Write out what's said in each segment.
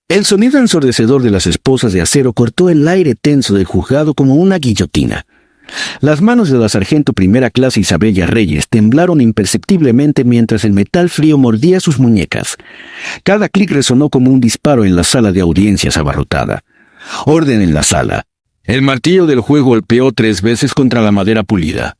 El sonido ensordecedor de las esposas de acero cortó el aire tenso del juzgado como una guillotina. Las manos de la sargento primera clase Isabella Reyes temblaron imperceptiblemente mientras el metal frío mordía sus muñecas. Cada clic resonó como un disparo en la sala de audiencias abarrotada. Orden en la sala. El martillo del juez golpeó 3 veces contra la madera pulida.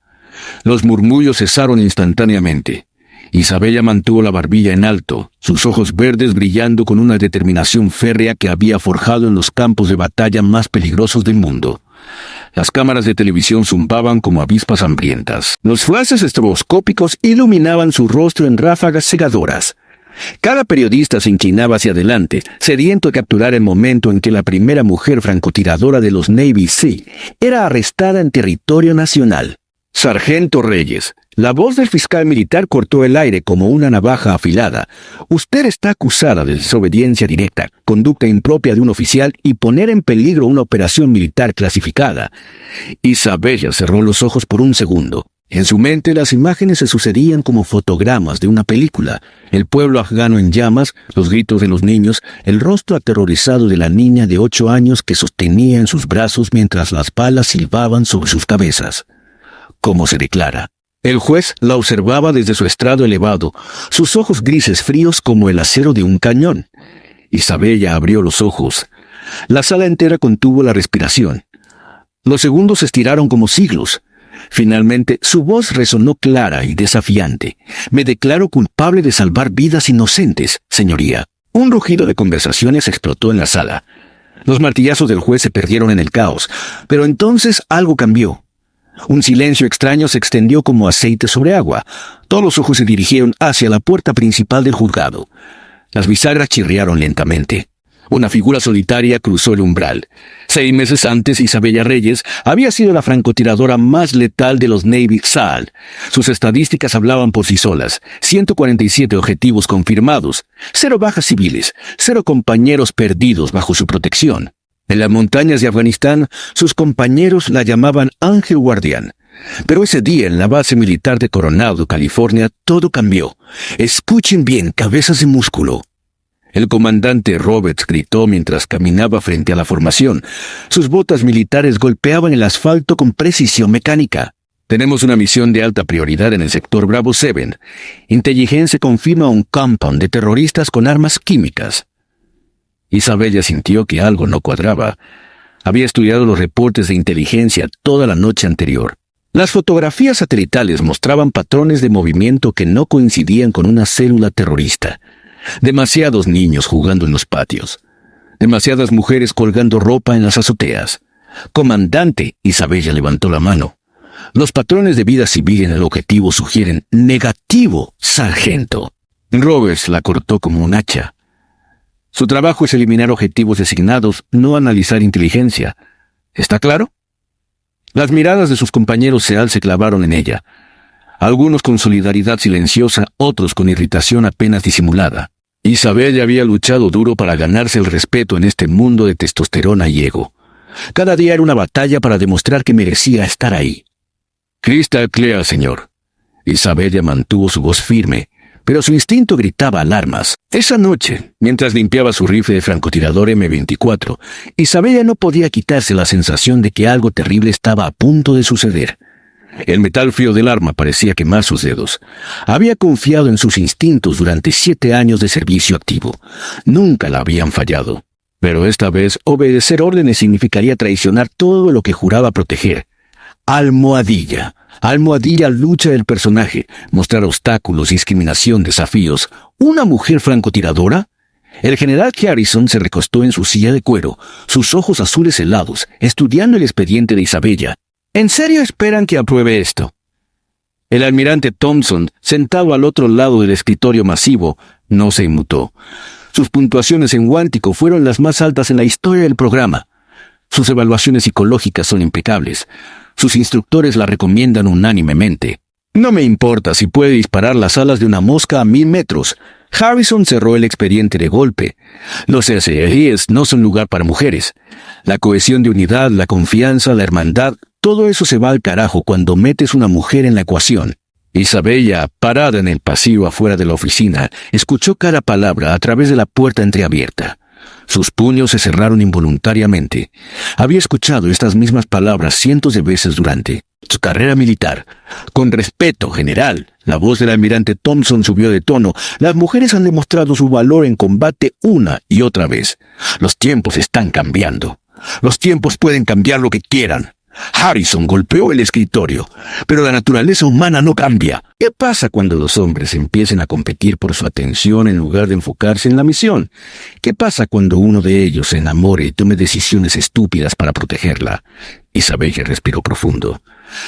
Los murmullos cesaron instantáneamente. Isabella mantuvo la barbilla en alto, sus ojos verdes brillando con una determinación férrea que había forjado en los campos de batalla más peligrosos del mundo. Las cámaras de televisión zumbaban como avispas hambrientas. Los flashes estroboscópicos iluminaban su rostro en ráfagas cegadoras. Cada periodista se inclinaba hacia adelante, sediento de capturar el momento en que la primera mujer francotiradora de los Navy SEAL era arrestada en territorio nacional. Sargento Reyes, la voz del fiscal militar cortó el aire como una navaja afilada. Usted está acusada de desobediencia directa, conducta impropia de un oficial y poner en peligro una operación militar clasificada. Isabella cerró los ojos por un segundo. En su mente las imágenes se sucedían como fotogramas de una película. El pueblo afgano en llamas, los gritos de los niños, el rostro aterrorizado de la niña de 8 años que sostenía en sus brazos mientras las balas silbaban sobre sus cabezas. ¿Cómo se declara? El juez la observaba desde su estrado elevado, sus ojos grises fríos como el acero de un cañón. Isabella abrió los ojos. La sala entera contuvo la respiración. Los segundos se estiraron como siglos. Finalmente, su voz resonó clara y desafiante. Me declaro culpable de salvar vidas inocentes, señoría. Un rugido de conversaciones explotó en la sala. Los martillazos del juez se perdieron en el caos, pero entonces algo cambió. Un silencio extraño se extendió como aceite sobre agua. Todos los ojos se dirigieron hacia la puerta principal del juzgado. Las bisagras chirriaron lentamente. Una figura solitaria cruzó el umbral. 6 meses antes, Isabella Reyes había sido la francotiradora más letal de los Navy SEAL. Sus estadísticas hablaban por sí solas. 147 objetivos confirmados. 0 bajas civiles. 0 compañeros perdidos bajo su protección. En las montañas de Afganistán, sus compañeros la llamaban Ángel Guardián. Pero ese día, en la base militar de Coronado, California, todo cambió. Escuchen bien, cabezas de músculo. El comandante Roberts gritó mientras caminaba frente a la formación. Sus botas militares golpeaban el asfalto con precisión mecánica. Tenemos una misión de alta prioridad en el sector Bravo 7. Intelligence confirma un compound de terroristas con armas químicas. Isabella sintió que algo no cuadraba. Había estudiado los reportes de inteligencia toda la noche anterior. Las fotografías satelitales mostraban patrones de movimiento que no coincidían con una célula terrorista. Demasiados niños jugando en los patios. Demasiadas mujeres colgando ropa en las azoteas. Comandante, Isabella levantó la mano. Los patrones de vida civil en el objetivo sugieren negativo, sargento. Roberts la cortó como un hacha. Su trabajo es eliminar objetivos designados, no analizar inteligencia. ¿Está claro? Las miradas de sus compañeros SEAL se clavaron en ella. Algunos con solidaridad silenciosa, otros con irritación apenas disimulada. Isabella había luchado duro para ganarse el respeto en este mundo de testosterona y ego. Cada día era una batalla para demostrar que merecía estar ahí. Crystal clear, señor. Isabella mantuvo su voz firme, pero su instinto gritaba alarmas. Esa noche, mientras limpiaba su rifle de francotirador M24, Isabella no podía quitarse la sensación de que algo terrible estaba a punto de suceder. El metal frío del arma parecía quemar sus dedos. Había confiado en sus instintos durante 7 años de servicio activo. Nunca la habían fallado. Pero esta vez, obedecer órdenes significaría traicionar todo lo que juraba proteger. Almohadilla. Almohadilla lucha del personaje, mostrar obstáculos, discriminación, desafíos. ¿Una mujer francotiradora? El general Harrison se recostó en su silla de cuero, sus ojos azules helados, estudiando el expediente de Isabella. ¿En serio esperan que apruebe esto? El almirante Thompson, sentado al otro lado del escritorio masivo, no se inmutó. Sus puntuaciones en Guántico fueron las más altas en la historia del programa. Sus evaluaciones psicológicas son impecables. Sus instructores la recomiendan unánimemente. No me importa si puede disparar las alas de una mosca a 1000 metros. Harrison cerró el expediente de golpe. Los SREs no son lugar para mujeres. La cohesión de unidad, la confianza, la hermandad, todo eso se va al carajo cuando metes una mujer en la ecuación. Isabella, parada en el pasillo afuera de la oficina, escuchó cada palabra a través de la puerta entreabierta. Sus puños se cerraron involuntariamente. Había escuchado estas mismas palabras cientos de veces durante su carrera militar. Con respeto, general. La voz del almirante Thompson subió de tono. Las mujeres han demostrado su valor en combate una y otra vez. Los tiempos están cambiando. Los tiempos pueden cambiar lo que quieran. Harrison golpeó el escritorio, pero la naturaleza humana no cambia. ¿Qué pasa cuando los hombres empiecen a competir por su atención en lugar de enfocarse en la misión? ¿Qué pasa cuando uno de ellos se enamore y tome decisiones estúpidas para protegerla? Isabella respiró profundo.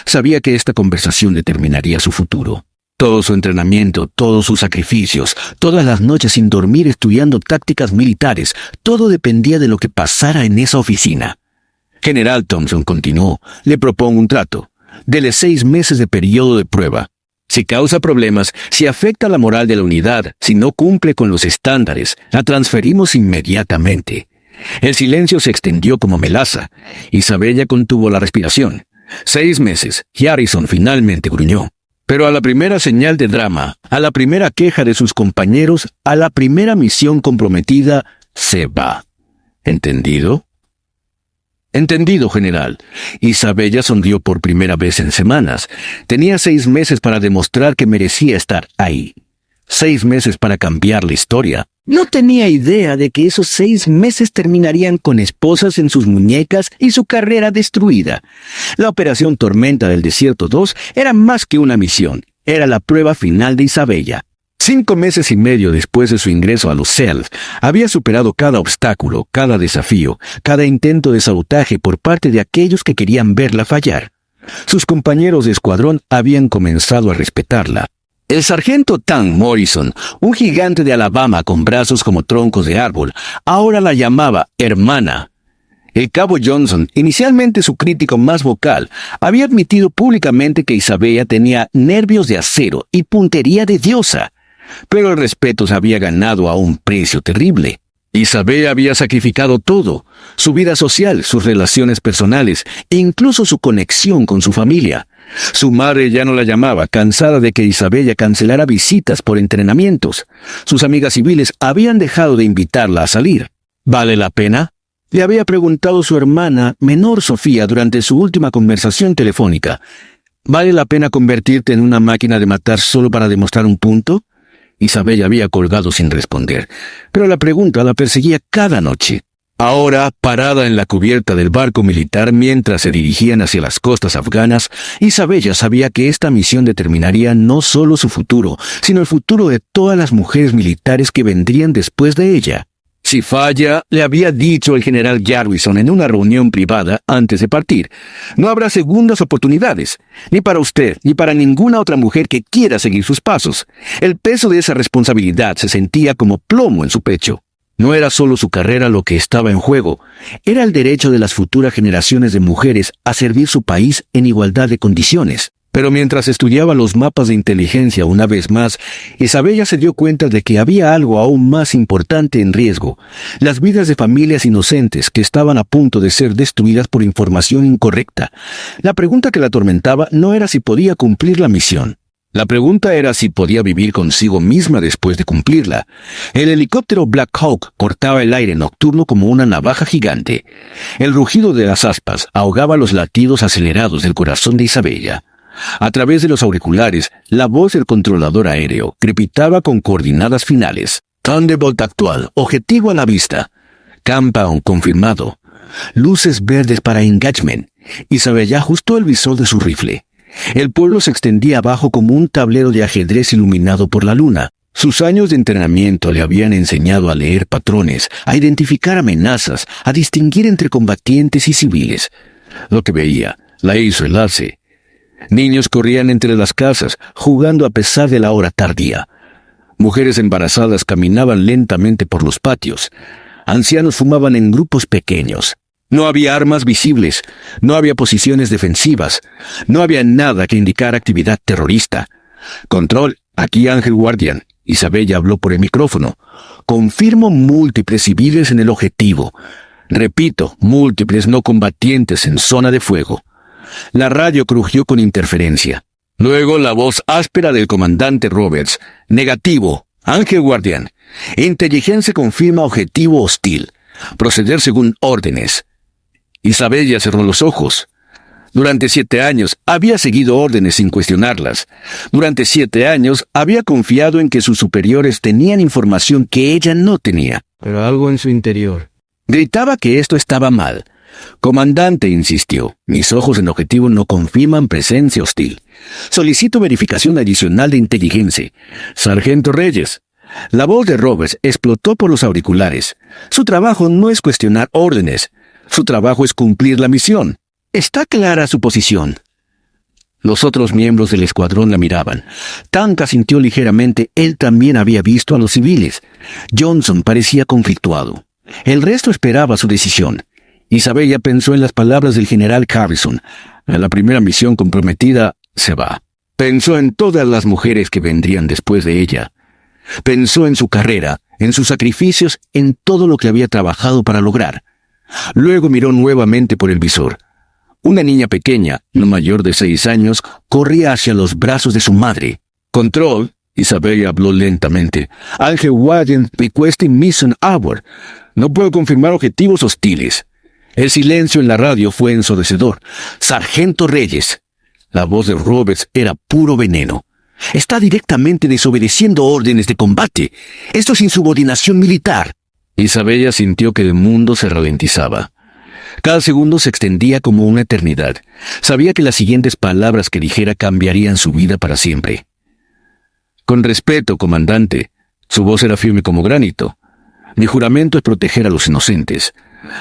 Sabía que esta conversación determinaría su futuro. Todo su entrenamiento, todos sus sacrificios, todas las noches sin dormir estudiando tácticas militares, todo dependía de lo que pasara en esa oficina. General Thompson continuó. Le propongo un trato. Dele 6 meses de periodo de prueba. Si causa problemas, si afecta la moral de la unidad, si no cumple con los estándares, la transferimos inmediatamente. El silencio se extendió como melaza. Isabella contuvo la respiración. 6 meses, y Harrison finalmente gruñó. Pero a la primera señal de drama, a la primera queja de sus compañeros, a la primera misión comprometida, se va. ¿Entendido? Entendido, general. Isabella sonrió por primera vez en semanas. Tenía 6 meses para demostrar que merecía estar ahí. 6 meses para cambiar la historia. No tenía idea de que esos 6 meses terminarían con esposas en sus muñecas y su carrera destruida. La Operación Tormenta del Desierto 2 era más que una misión. Era la prueba final de Isabella. 5 meses y medio después de su ingreso a los SEALs, había superado cada obstáculo, cada desafío, cada intento de sabotaje por parte de aquellos que querían verla fallar. Sus compañeros de escuadrón habían comenzado a respetarla. El sargento Tan Morrison, un gigante de Alabama con brazos como troncos de árbol, ahora la llamaba hermana. El cabo Johnson, inicialmente su crítico más vocal, había admitido públicamente que Isabella tenía nervios de acero y puntería de diosa. Pero el respeto se había ganado a un precio terrible. Isabella había sacrificado todo, su vida social, sus relaciones personales e incluso su conexión con su familia. Su madre ya no la llamaba, cansada de que Isabella cancelara visitas por entrenamientos. Sus amigas civiles habían dejado de invitarla a salir. ¿Vale la pena?, le había preguntado su hermana menor Sofía durante su última conversación telefónica. ¿Vale la pena convertirte en una máquina de matar solo para demostrar un punto? Isabella había colgado sin responder, pero la pregunta la perseguía cada noche. Ahora, parada en la cubierta del barco militar mientras se dirigían hacia las costas afganas, Isabella sabía que esta misión determinaría no solo su futuro, sino el futuro de todas las mujeres militares que vendrían después de ella. Si falla, le había dicho el general Garrison en una reunión privada antes de partir, no habrá segundas oportunidades, ni para usted, ni para ninguna otra mujer que quiera seguir sus pasos. El peso de esa responsabilidad se sentía como plomo en su pecho. No era solo su carrera lo que estaba en juego, era el derecho de las futuras generaciones de mujeres a servir su país en igualdad de condiciones. Pero mientras estudiaba los mapas de inteligencia una vez más, Isabella se dio cuenta de que había algo aún más importante en riesgo: las vidas de familias inocentes que estaban a punto de ser destruidas por información incorrecta. La pregunta que la atormentaba no era si podía cumplir la misión. La pregunta era si podía vivir consigo misma después de cumplirla. El helicóptero Black Hawk cortaba el aire nocturno como una navaja gigante. El rugido de las aspas ahogaba los latidos acelerados del corazón de Isabella. A través de los auriculares, la voz del controlador aéreo crepitaba con coordenadas finales. Thunderbolt actual, objetivo a la vista. Compound confirmado. Luces verdes para engagement. Isabella ajustó el visor de su rifle. El pueblo se extendía abajo como un tablero de ajedrez iluminado por la luna. Sus años de entrenamiento le habían enseñado a leer patrones, a identificar amenazas, a distinguir entre combatientes y civiles. Lo que veía la hizo helarse. Niños corrían entre las casas, jugando a pesar de la hora tardía. Mujeres embarazadas caminaban lentamente por los patios. Ancianos fumaban en grupos pequeños. No había armas visibles, no había posiciones defensivas, no había nada que indicara actividad terrorista. Control, aquí Ángel Guardian. Isabella habló por el micrófono. Confirmo múltiples civiles en el objetivo. Repito, múltiples no combatientes en zona de fuego. La radio crujió con interferencia. Luego la voz áspera del comandante Roberts. Negativo. Ángel Guardian. Inteligencia confirma objetivo hostil. proceder según órdenes. Isabella cerró los ojos. Durante 7 años había seguido órdenes sin cuestionarlas. Durante 7 años había confiado en que sus superiores tenían información que ella no tenía. Pero algo en su interior. Gritaba que esto estaba mal. Comandante, insistió, mis ojos en objetivo no confirman presencia hostil. Solicito verificación adicional de inteligencia. Sargento Reyes. La voz de Roberts explotó por los auriculares. Su trabajo no es cuestionar órdenes. Su trabajo es cumplir la misión. Está clara su posición. Los otros miembros del escuadrón la miraban. Tank asintió ligeramente. Él también había visto a los civiles. Johnson parecía conflictuado. El resto esperaba su decisión. Isabella pensó en las palabras del general Harrison. En la primera misión comprometida, se va. Pensó en todas las mujeres que vendrían después de ella. Pensó en su carrera, en sus sacrificios, en todo lo que había trabajado para lograr. Luego miró nuevamente por el visor. Una niña pequeña, no mayor de 6 años, corría hacia los brazos de su madre. Control, Isabella habló lentamente. Ángel Warden, requesting mission hour. No puedo confirmar objetivos hostiles. El silencio en la radio fue ensordecedor. Sargento Reyes. La voz de Roberts era puro veneno. Está directamente desobedeciendo órdenes de combate. Esto es insubordinación militar. Isabella sintió que el mundo se ralentizaba. Cada segundo se extendía como una eternidad. Sabía que las siguientes palabras que dijera cambiarían su vida para siempre. Con respeto, comandante. Su voz era firme como granito. Mi juramento es proteger a los inocentes.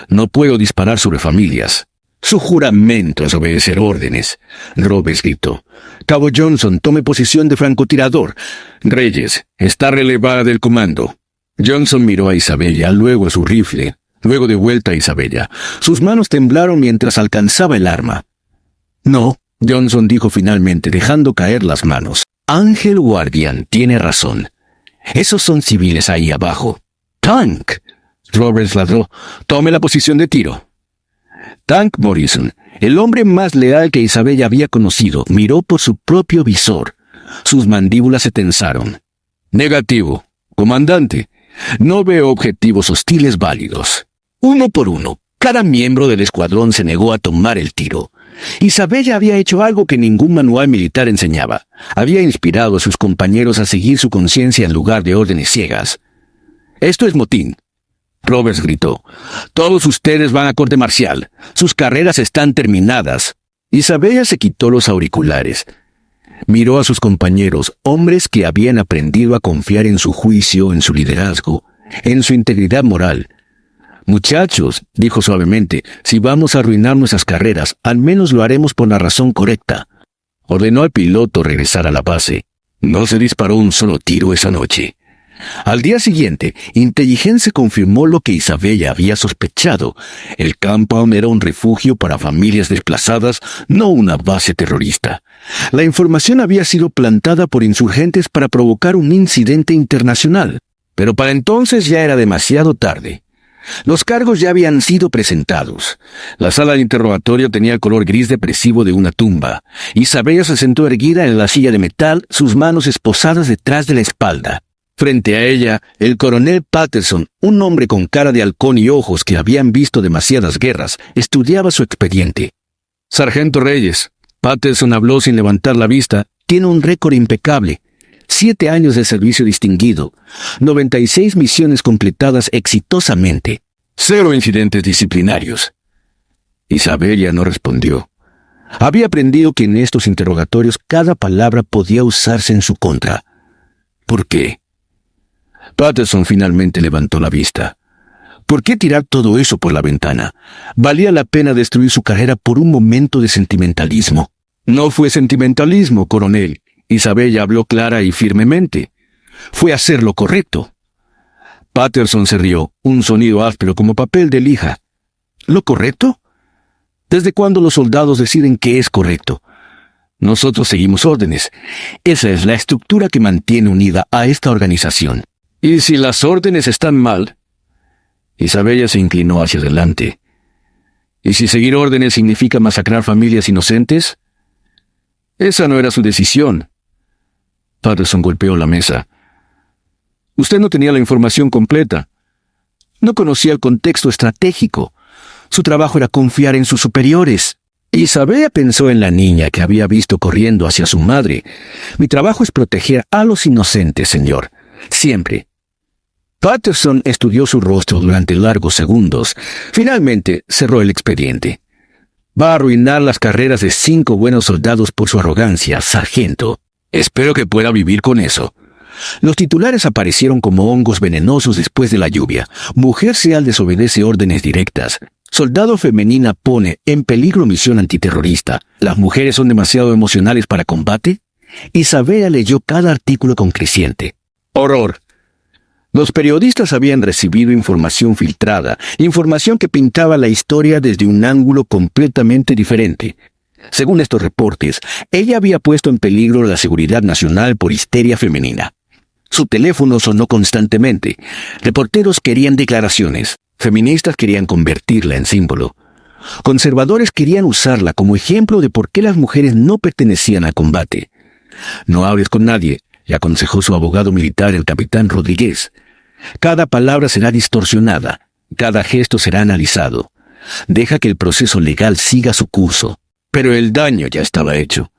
No puedo disparar sobre familias. Su juramento es obedecer órdenes. Roberts gritó. Cabo Johnson, tome posición de francotirador. Reyes, está relevada del comando. Johnson miró a Isabella, luego a su rifle, luego de vuelta a Isabella. Sus manos temblaron mientras alcanzaba el arma. No, Johnson dijo finalmente, dejando caer las manos. Ángel Guardián tiene razón. Esos son civiles ahí abajo. Tank. Roberts ladró. Tome la posición de tiro. Tank Morrison, el hombre más leal que Isabella había conocido, miró por su propio visor. Sus mandíbulas se tensaron. Negativo. Comandante, no veo objetivos hostiles válidos. Uno por uno, cada miembro del escuadrón se negó a tomar el tiro. Isabella había hecho algo que ningún manual militar enseñaba. Había inspirado a sus compañeros a seguir su conciencia en lugar de órdenes ciegas. Esto es motín. Roberts gritó. Todos ustedes van a corte marcial. Sus carreras están terminadas. Isabella se quitó los auriculares. Miró a sus compañeros, hombres que habían aprendido a confiar en su juicio, en su liderazgo, en su integridad moral. Muchachos, dijo suavemente, si vamos a arruinar nuestras carreras, al menos lo haremos por la razón correcta. Ordenó al piloto regresar a la base. No se disparó un solo tiro esa noche. Al día siguiente, inteligencia confirmó lo que Isabella había sospechado. El campo era un refugio para familias desplazadas, no una base terrorista. La información había sido plantada por insurgentes para provocar un incidente internacional. Pero para entonces ya era demasiado tarde. Los cargos ya habían sido presentados. La sala de interrogatorio tenía el color gris depresivo de una tumba. Isabella se sentó erguida en la silla de metal, sus manos esposadas detrás de la espalda. Frente a ella, el coronel Patterson, un hombre con cara de halcón y ojos que habían visto demasiadas guerras, estudiaba su expediente. Sargento Reyes, Patterson habló sin levantar la vista, tiene un récord impecable. 7 años de servicio distinguido, 96 misiones completadas exitosamente, 0 incidentes disciplinarios. Isabella no respondió. Había aprendido que en estos interrogatorios cada palabra podía usarse en su contra. ¿Por qué? Patterson finalmente levantó la vista. ¿Por qué tirar todo eso por la ventana? ¿Valía la pena destruir su carrera por un momento de sentimentalismo? No fue sentimentalismo, coronel. Isabella habló clara y firmemente. Fue hacer lo correcto. Patterson se rió, un sonido áspero como papel de lija. ¿Lo correcto? ¿Desde cuándo los soldados deciden qué es correcto? Nosotros seguimos órdenes. Esa es la estructura que mantiene unida a esta organización. ¿Y si las órdenes están mal? Isabella se inclinó hacia adelante. ¿Y si seguir órdenes significa masacrar familias inocentes? Esa no era su decisión. Patterson golpeó la mesa. Usted no tenía la información completa. No conocía el contexto estratégico. Su trabajo era confiar en sus superiores. Isabella pensó en la niña que había visto corriendo hacia su madre. Mi trabajo es proteger a los inocentes, señor. Siempre. Patterson estudió su rostro durante largos segundos. Finalmente cerró el expediente. Va a arruinar las carreras de 5 buenos soldados por su arrogancia, sargento. Espero que pueda vivir con eso. Los titulares aparecieron como hongos venenosos después de la lluvia. Mujer seal desobedece órdenes directas. Soldado femenina pone en peligro misión antiterrorista. ¿Las mujeres son demasiado emocionales para combate? Isabella leyó cada artículo con creciente horror. Los periodistas habían recibido información filtrada, información que pintaba la historia desde un ángulo completamente diferente. Según estos reportes, ella había puesto en peligro la seguridad nacional por histeria femenina. Su teléfono sonó constantemente. Reporteros querían declaraciones. Feministas querían convertirla en símbolo. Conservadores querían usarla como ejemplo de por qué las mujeres no pertenecían al combate. No hables con nadie, le aconsejó su abogado militar, el capitán Rodríguez. Cada palabra será distorsionada, cada gesto será analizado. Deja que el proceso legal siga su curso. Pero el daño ya estaba hecho.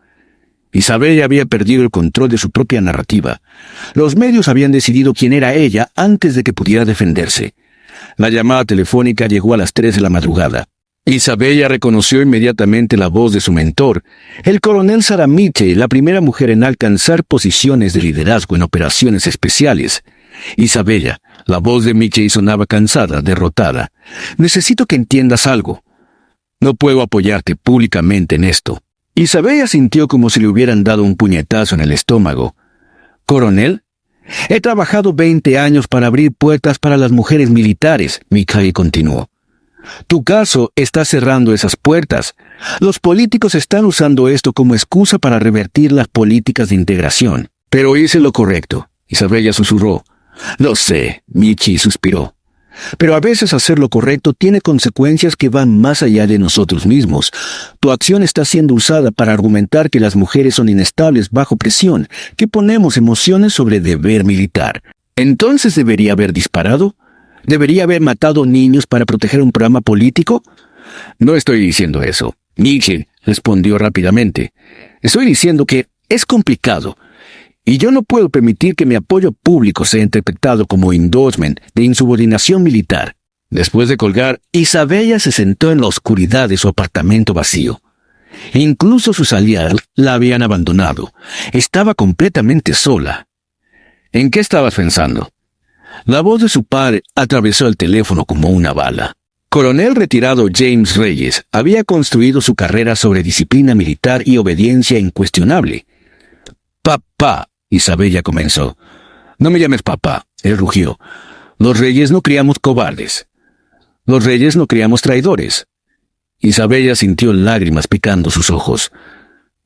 Isabella había perdido el control de su propia narrativa. Los medios habían decidido quién era ella antes de que pudiera defenderse. La llamada telefónica llegó a las 3 de la madrugada. Isabella reconoció inmediatamente la voz de su mentor, el coronel Sarah Mitchell, la primera mujer en alcanzar posiciones de liderazgo en operaciones especiales. Isabella, la voz de Mitchell sonaba cansada, derrotada. Necesito que entiendas algo. No puedo apoyarte públicamente en esto. Isabella sintió como si le hubieran dado un puñetazo en el estómago. ¿Coronel? He trabajado 20 años para abrir puertas para las mujeres militares, Mitchell continuó. Tu caso está cerrando esas puertas. Los políticos están usando esto como excusa para revertir las políticas de integración. Pero hice lo correcto, Isabella susurró. Lo sé, Michi suspiró. Pero a veces hacer lo correcto tiene consecuencias que van más allá de nosotros mismos. Tu acción está siendo usada para argumentar que las mujeres son inestables bajo presión, que ponemos emociones sobre deber militar. ¿Entonces debería haber disparado? ¿Debería haber matado niños para proteger un programa político? No estoy diciendo eso, Mitchell respondió rápidamente. Estoy diciendo que es complicado. Y yo no puedo permitir que mi apoyo público sea interpretado como endorsement de insubordinación militar. Después de colgar, Isabella se sentó en la oscuridad de su apartamento vacío. Incluso sus aliados la habían abandonado. Estaba completamente sola. ¿En qué estabas pensando? La voz de su padre atravesó el teléfono como una bala. Coronel retirado James Reyes había construido su carrera sobre disciplina militar y obediencia incuestionable. Papá, Isabella comenzó. No me llames papá, él rugió. Los Reyes no criamos cobardes. Los Reyes no criamos traidores. Isabella sintió lágrimas picando sus ojos.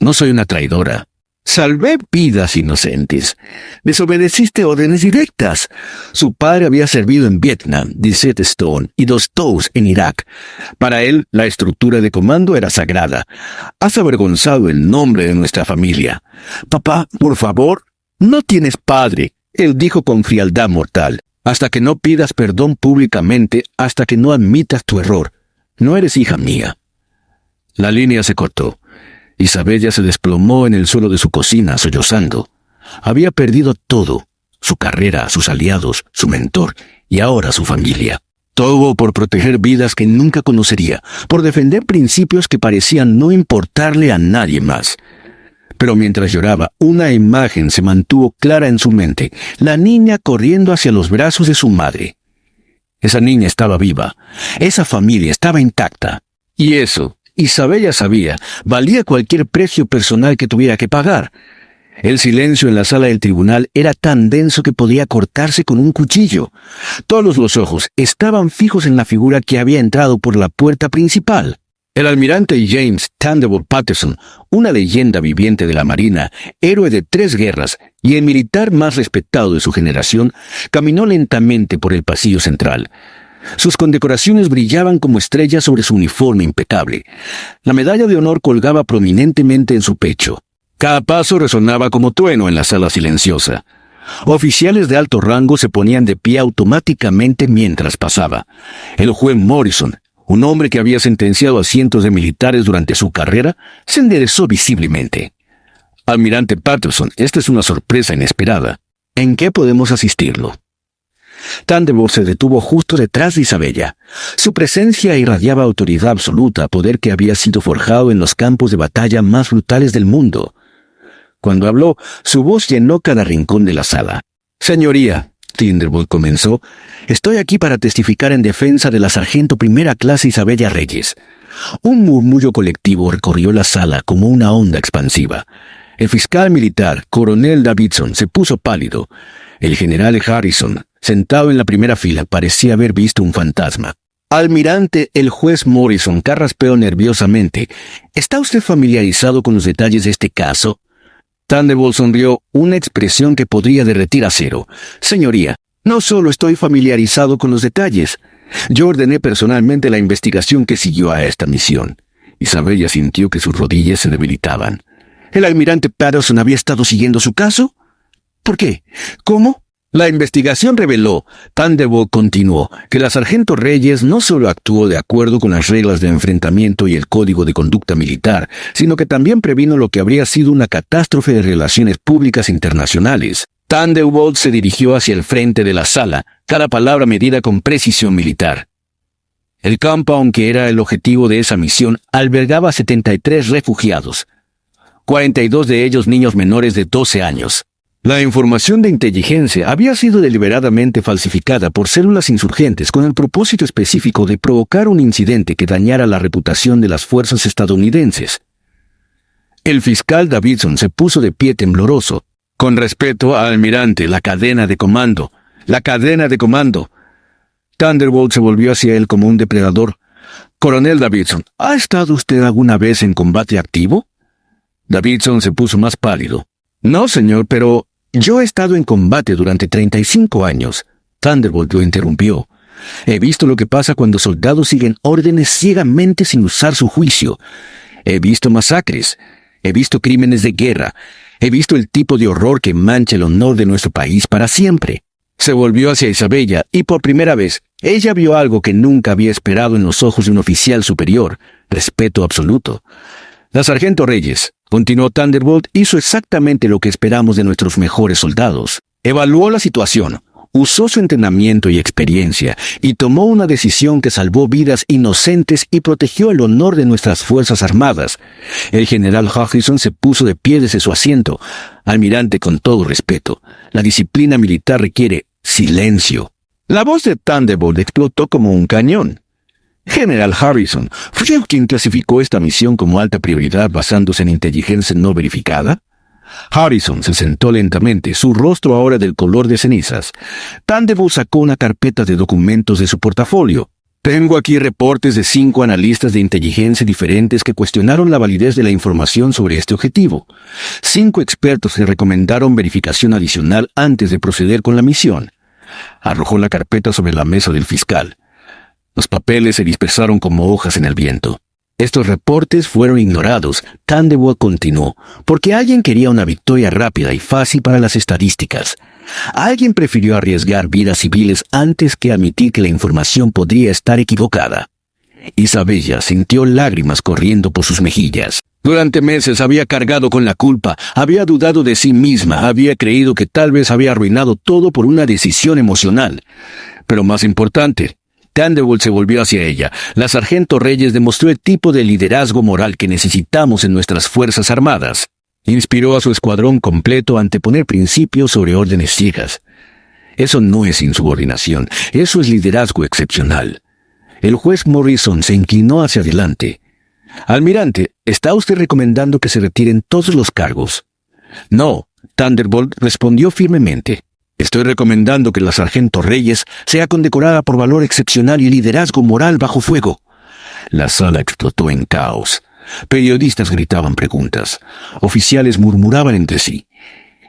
No soy una traidora. Salvé vidas inocentes. Desobedeciste órdenes directas. Su padre había servido en Vietnam, Desert Storm y Dos Toes en Irak. Para él, la estructura de comando era sagrada. Has avergonzado el nombre de nuestra familia. Papá, por favor, no tienes padre, él dijo con frialdad mortal. Hasta que no pidas perdón públicamente, hasta que no admitas tu error. No eres hija mía. La línea se cortó. Isabella se desplomó en el suelo de su cocina, sollozando. Había perdido todo, su carrera, sus aliados, su mentor y ahora su familia. Todo por proteger vidas que nunca conocería, por defender principios que parecían no importarle a nadie más. Pero mientras lloraba, una imagen se mantuvo clara en su mente, la niña corriendo hacia los brazos de su madre. Esa niña estaba viva, esa familia estaba intacta, y eso, Isabella sabía, valía cualquier precio personal que tuviera que pagar. El silencio en la sala del tribunal era tan denso que podía cortarse con un cuchillo. Todos los ojos estaban fijos en la figura que había entrado por la puerta principal. El almirante James Thunderbolt Patterson, una leyenda viviente de la Marina, héroe de 3 guerras y el militar más respetado de su generación, caminó lentamente por el pasillo central. Sus condecoraciones brillaban como estrellas sobre su uniforme impecable. La medalla de honor colgaba prominentemente en su pecho. Cada paso resonaba como trueno en la sala silenciosa. Oficiales de alto rango se ponían de pie automáticamente mientras pasaba. El juez Morrison, un hombre que había sentenciado a cientos de militares durante su carrera, se enderezó visiblemente. Almirante Patterson, esta es una sorpresa inesperada. ¿En qué podemos asistirlo? Thunderbolt se detuvo justo detrás de Isabella. Su presencia irradiaba autoridad absoluta, poder que había sido forjado en los campos de batalla más brutales del mundo. Cuando habló, su voz llenó cada rincón de la sala. «Señoría», Thunderbolt comenzó, «estoy aquí para testificar en defensa de la sargento primera clase Isabella Reyes». Un murmullo colectivo recorrió la sala como una onda expansiva. El fiscal militar, coronel Davidson, se puso pálido. El general Harrison, sentado en la primera fila, parecía haber visto un fantasma. «Almirante, el juez Morrison carraspeó nerviosamente. ¿Está usted familiarizado con los detalles de este caso?» Thunderbolt sonrió, una expresión que podría derretir acero. «Señoría, no solo estoy familiarizado con los detalles. Yo ordené personalmente la investigación que siguió a esta misión». Isabella sintió que sus rodillas se debilitaban. ¿El almirante Patterson había estado siguiendo su caso? ¿Por qué? ¿Cómo? La investigación reveló, Thunderbolt continuó, que la sargento Reyes no solo actuó de acuerdo con las reglas de enfrentamiento y el código de conducta militar, sino que también previno lo que habría sido una catástrofe de relaciones públicas internacionales. Thunderbolt se dirigió hacia el frente de la sala, cada palabra medida con precisión militar. El compound, que era el objetivo de esa misión, albergaba 73 refugiados, 42 de ellos niños menores de 12 años. La información de inteligencia había sido deliberadamente falsificada por células insurgentes con el propósito específico de provocar un incidente que dañara la reputación de las fuerzas estadounidenses. El fiscal Davidson se puso de pie tembloroso. «Con respeto, almirante, la cadena de comando. La cadena de comando». Thunderbolt se volvió hacia él como un depredador. «Coronel Davidson, ¿ha estado usted alguna vez en combate activo?» Davidson se puso más pálido. «No, señor, pero yo he estado en combate durante 35 años. Thunderbolt lo interrumpió. «He visto lo que pasa cuando soldados siguen órdenes ciegamente sin usar su juicio. He visto masacres. He visto crímenes de guerra. He visto el tipo de horror que mancha el honor de nuestro país para siempre». Se volvió hacia Isabella y por primera vez ella vio algo que nunca había esperado en los ojos de un oficial superior: respeto absoluto. «La sargento Reyes», continuó Thunderbolt, «hizo exactamente lo que esperamos de nuestros mejores soldados. Evaluó la situación, usó su entrenamiento y experiencia, y tomó una decisión que salvó vidas inocentes y protegió el honor de nuestras Fuerzas Armadas». El general Harrison se puso de pie desde su asiento. «Almirante, con todo respeto, la disciplina militar requiere silencio». La voz de Thunderbolt explotó como un cañón. «General Harrison, ¿fue usted quien clasificó esta misión como alta prioridad basándose en inteligencia no verificada?» Harrison se sentó lentamente, su rostro ahora del color de cenizas. Thunderbolt sacó una carpeta de documentos de su portafolio. «Tengo aquí reportes de 5 analistas de inteligencia diferentes que cuestionaron la validez de la información sobre este objetivo. 5 expertos que recomendaron verificación adicional antes de proceder con la misión». Arrojó la carpeta sobre la mesa del fiscal. Los papeles se dispersaron como hojas en el viento. Estos reportes fueron ignorados. Thunderbolt continuó, porque alguien quería una victoria rápida y fácil para las estadísticas. Alguien prefirió arriesgar vidas civiles antes que admitir que la información podría estar equivocada. Isabella sintió lágrimas corriendo por sus mejillas. Durante meses había cargado con la culpa, había dudado de sí misma, había creído que tal vez había arruinado todo por una decisión emocional. Pero más importante, Thunderbolt se volvió hacia ella. La sargento Reyes demostró el tipo de liderazgo moral que necesitamos en nuestras Fuerzas Armadas. Inspiró a su escuadrón completo a anteponer principios sobre órdenes ciegas. Eso no es insubordinación, eso es liderazgo excepcional. El juez Morrison se inclinó hacia adelante. «Almirante, ¿está usted recomendando que se retiren todos los cargos?» «No», Thunderbolt respondió firmemente. «Estoy recomendando que la sargento Reyes sea condecorada por valor excepcional y liderazgo moral bajo fuego». La sala explotó en caos. Periodistas gritaban preguntas. Oficiales murmuraban entre sí.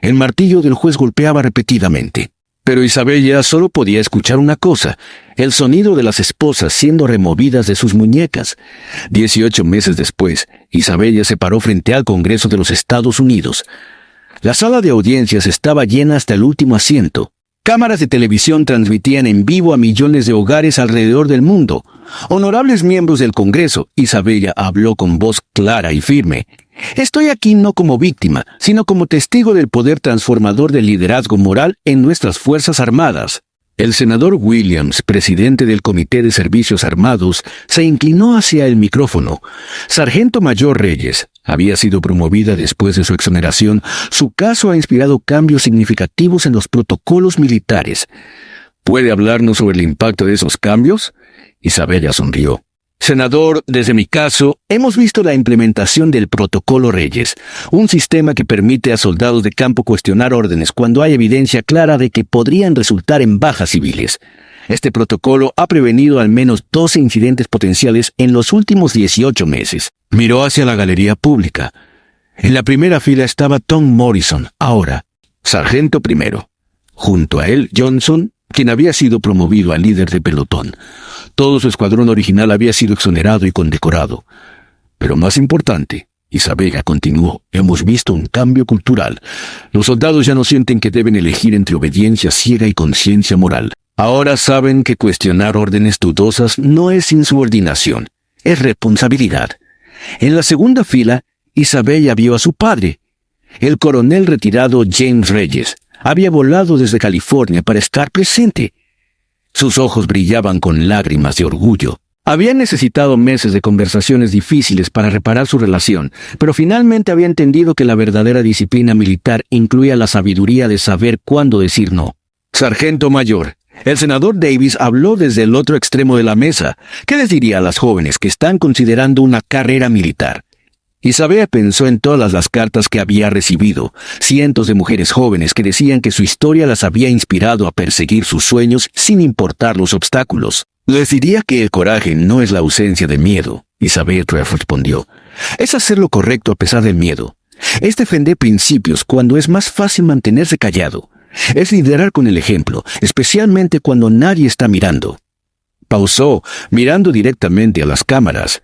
El martillo del juez golpeaba repetidamente. Pero Isabella solo podía escuchar una cosa: el sonido de las esposas siendo removidas de sus muñecas. 18 meses después, Isabella se paró frente al Congreso de los Estados Unidos. La sala de audiencias estaba llena hasta el último asiento. Cámaras de televisión transmitían en vivo a millones de hogares alrededor del mundo. Honorables miembros del Congreso, Isabella habló con voz clara y firme. Estoy aquí no como víctima, sino como testigo del poder transformador del liderazgo moral en nuestras Fuerzas Armadas. El senador Williams, presidente del Comité de Servicios Armados, se inclinó hacia el micrófono. Sargento Mayor Reyes había sido promovida después de su exoneración. Su caso ha inspirado cambios significativos en los protocolos militares. ¿Puede hablarnos sobre el impacto de esos cambios? Isabella sonrió. Senador, desde mi caso, hemos visto la implementación del Protocolo Reyes, un sistema que permite a soldados de campo cuestionar órdenes cuando hay evidencia clara de que podrían resultar en bajas civiles. Este protocolo ha prevenido al menos 12 incidentes potenciales en los últimos 18 meses. Miró hacia la galería pública. En la primera fila estaba Tom Morrison, ahora sargento primero. Junto a él, Johnson, quien había sido promovido a líder de pelotón. Todo su escuadrón original había sido exonerado y condecorado. Pero más importante, Isabella continuó, hemos visto un cambio cultural. Los soldados ya no sienten que deben elegir entre obediencia ciega y conciencia moral. Ahora saben que cuestionar órdenes dudosas no es insubordinación, es responsabilidad. En la segunda fila, Isabella vio a su padre, el coronel retirado James Reyes. Había volado desde California para estar presente. Sus ojos brillaban con lágrimas de orgullo. Había necesitado meses de conversaciones difíciles para reparar su relación, pero finalmente había entendido que la verdadera disciplina militar incluía la sabiduría de saber cuándo decir no. Sargento Mayor, el senador Davis habló desde el otro extremo de la mesa. ¿Qué les diría a las jóvenes que están considerando una carrera militar? Isabella pensó en todas las cartas que había recibido, cientos de mujeres jóvenes que decían que su historia las había inspirado a perseguir sus sueños sin importar los obstáculos. Les diría que el coraje no es la ausencia de miedo, Isabella respondió. Es hacer lo correcto a pesar del miedo. Es defender principios cuando es más fácil mantenerse callado. Es liderar con el ejemplo, especialmente cuando nadie está mirando. Pausó, mirando directamente a las cámaras.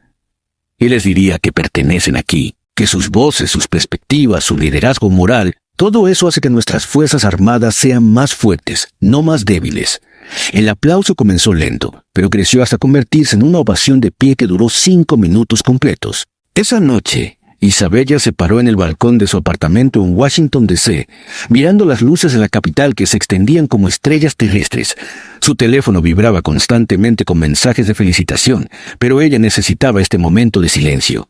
Y les diría que pertenecen aquí, que sus voces, sus perspectivas, su liderazgo moral, todo eso hace que nuestras Fuerzas Armadas sean más fuertes, no más débiles. El aplauso comenzó lento, pero creció hasta convertirse en una ovación de pie que duró 5 minutos completos. Esa noche, Isabella se paró en el balcón de su apartamento en Washington, D.C., mirando las luces de la capital que se extendían como estrellas terrestres. Su teléfono vibraba constantemente con mensajes de felicitación, pero ella necesitaba este momento de silencio.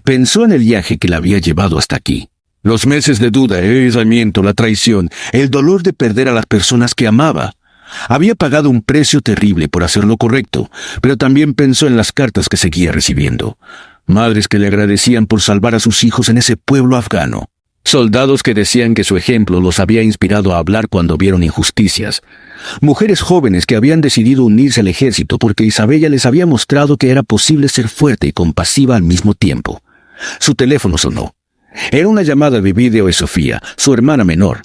Pensó en el viaje que la había llevado hasta aquí. Los meses de duda, el aislamiento, la traición, el dolor de perder a las personas que amaba. Había pagado un precio terrible por hacer lo correcto, pero también pensó en las cartas que seguía recibiendo. Madres que le agradecían por salvar a sus hijos en ese pueblo afgano. Soldados que decían que su ejemplo los había inspirado a hablar cuando vieron injusticias. Mujeres jóvenes que habían decidido unirse al ejército porque Isabella les había mostrado que era posible ser fuerte y compasiva al mismo tiempo. Su teléfono sonó. Era una llamada de vídeo de Sofía, su hermana menor.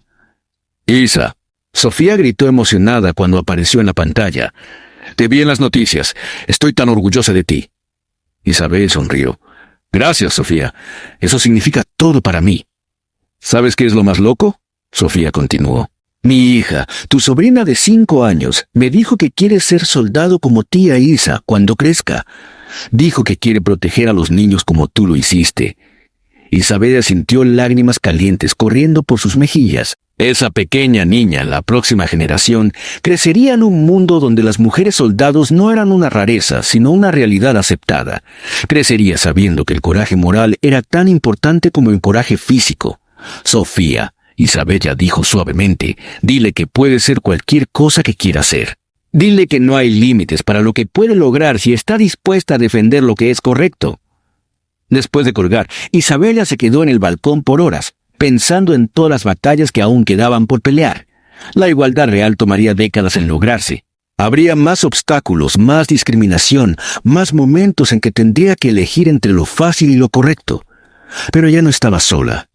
«Isa». Sofía gritó emocionada cuando apareció en la pantalla. «Te vi en las noticias. Estoy tan orgullosa de ti». Isabel sonrió. «Gracias, Sofía. Eso significa todo para mí». «¿Sabes qué es lo más loco?», Sofía continuó. «Mi hija, tu sobrina de 5 años, me dijo que quiere ser soldado como tía Isa cuando crezca. Dijo que quiere proteger a los niños como tú lo hiciste». Isabella sintió lágrimas calientes corriendo por sus mejillas. Esa pequeña niña, la próxima generación, crecería en un mundo donde las mujeres soldados no eran una rareza, sino una realidad aceptada. Crecería sabiendo que el coraje moral era tan importante como el coraje físico. «Sofía», Isabella dijo suavemente, «dile que puede ser cualquier cosa que quiera hacer. Dile que no hay límites para lo que puede lograr si está dispuesta a defender lo que es correcto». Después de colgar, Isabella se quedó en el balcón por horas, pensando en todas las batallas que aún quedaban por pelear. La igualdad real tomaría décadas en lograrse. Habría más obstáculos, más discriminación, más momentos en que tendría que elegir entre lo fácil y lo correcto. Pero ella no estaba sola.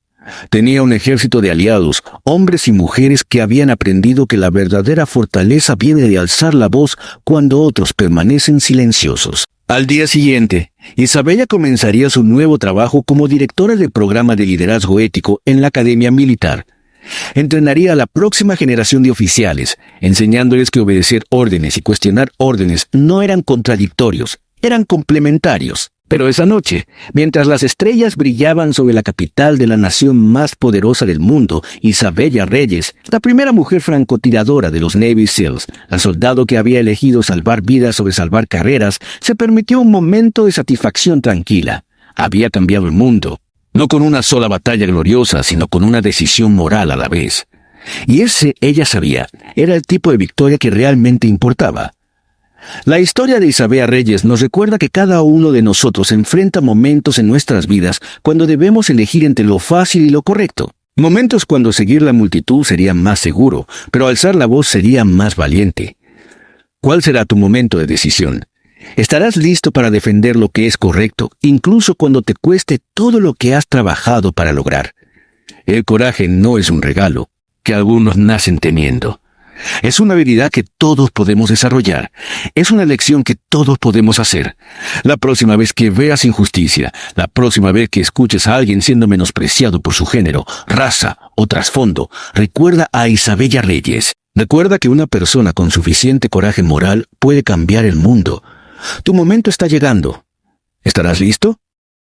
Tenía un ejército de aliados, hombres y mujeres que habían aprendido que la verdadera fortaleza viene de alzar la voz cuando otros permanecen silenciosos. Al día siguiente, Isabella comenzaría su nuevo trabajo como directora del programa de liderazgo ético en la Academia Militar. Entrenaría a la próxima generación de oficiales, enseñándoles que obedecer órdenes y cuestionar órdenes no eran contradictorios, eran complementarios. Pero esa noche, mientras las estrellas brillaban sobre la capital de la nación más poderosa del mundo, Isabella Reyes, la primera mujer francotiradora de los Navy SEALs, la soldado que había elegido salvar vidas sobre salvar carreras, se permitió un momento de satisfacción tranquila. Había cambiado el mundo, no con una sola batalla gloriosa, sino con una decisión moral a la vez. Y ese, ella sabía, era el tipo de victoria que realmente importaba. La historia de Isabella Reyes nos recuerda que cada uno de nosotros enfrenta momentos en nuestras vidas cuando debemos elegir entre lo fácil y lo correcto. Momentos cuando seguir la multitud sería más seguro, pero alzar la voz sería más valiente. ¿Cuál será tu momento de decisión? ¿Estarás listo para defender lo que es correcto, incluso cuando te cueste todo lo que has trabajado para lograr? El coraje no es un regalo que algunos nacen teniendo. Es una habilidad que todos podemos desarrollar. Es una elección que todos podemos hacer. La próxima vez que veas injusticia, la próxima vez que escuches a alguien siendo menospreciado por su género, raza o trasfondo, recuerda a Isabella Reyes. Recuerda que una persona con suficiente coraje moral puede cambiar el mundo. Tu momento está llegando. ¿Estarás listo?